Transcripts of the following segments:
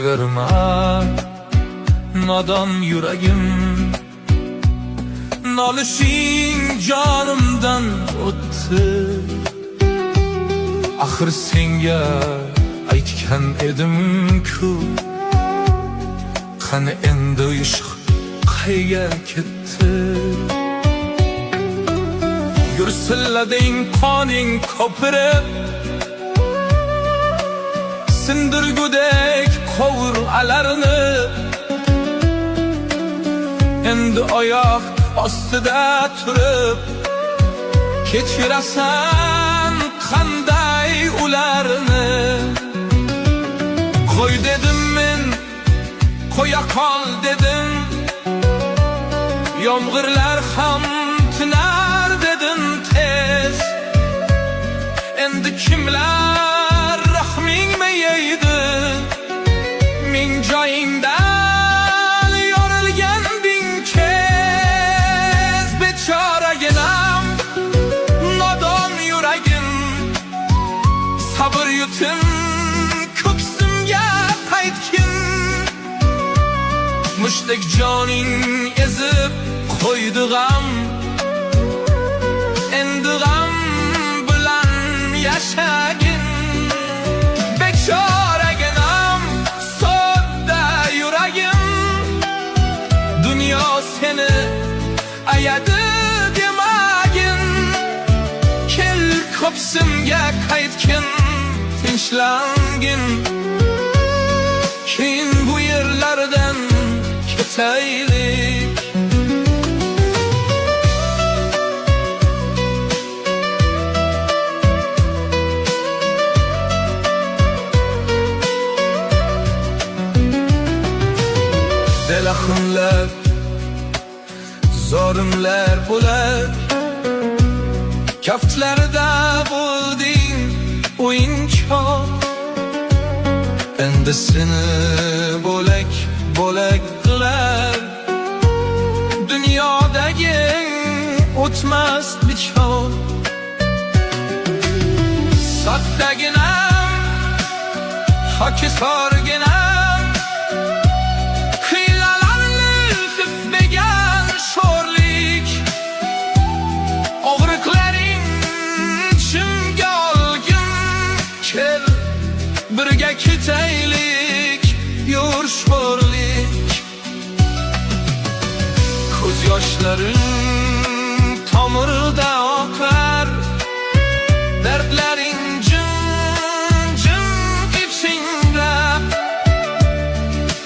verme nodon yuragim. Nolishing jonimdan o'tdi, axir senga aytgan edim-ku. Qani endi ishq qayga ketdi? Gursillading qoning ko'pirib, sindirgudek qovurg'alarni. Endi oyoq ostida turib, kechirasan qanday ularni. Qo'y dedim men, qo'ya qol dedim, yomg'irlar ham tinar dedim tez. Endi kimlar rahmingni yeydi? Ming joyingdan yorilgan bin kez. Bechoraginam, nodon yuragim, sabr yutin ko'ksimga qaytgin. Mushtdek joning ezib qo'ydi g'am, endi g'am bilan yashagin. Bechoraginam, sodda yuragim, dunyo seni ayadi demagin. Kel ko'ksimga qaytgin, tinchlangin. Keyin bu yerlardan ketaylik. Delaxunlar, zorimlar bo'lar, kaftlarida bo'lding o'yinchoq. Endi seni bo'lak bo'lak qilar dunyodagi o'tmas bichor. Soddaginam, hokisorginam, hiylalarni xiflagan sho'rlik. Og'riqlaring ichimga olgin, kel birga ketaylik, yur sho'rlik. Ko'z yoshlaring tomirda oqar, dardlaring jim-jim ichingda.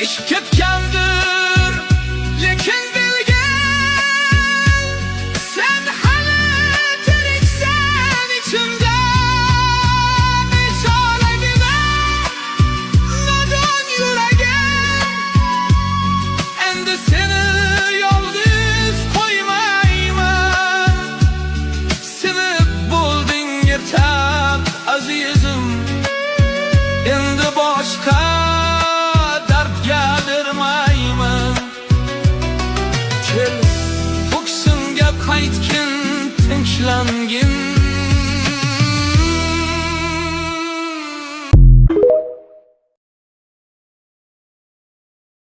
Ish ketgandir, lekin bilgin, sen hali tiriksan ichimda. Bechoraginam, nodon yuragim, endi seni yolg'iz qo'ymayman. Sinib bo'lding yetab azizim, endi boshqa dardga bermayman. Kel ko'ksimga qaytgin, tinchlangin.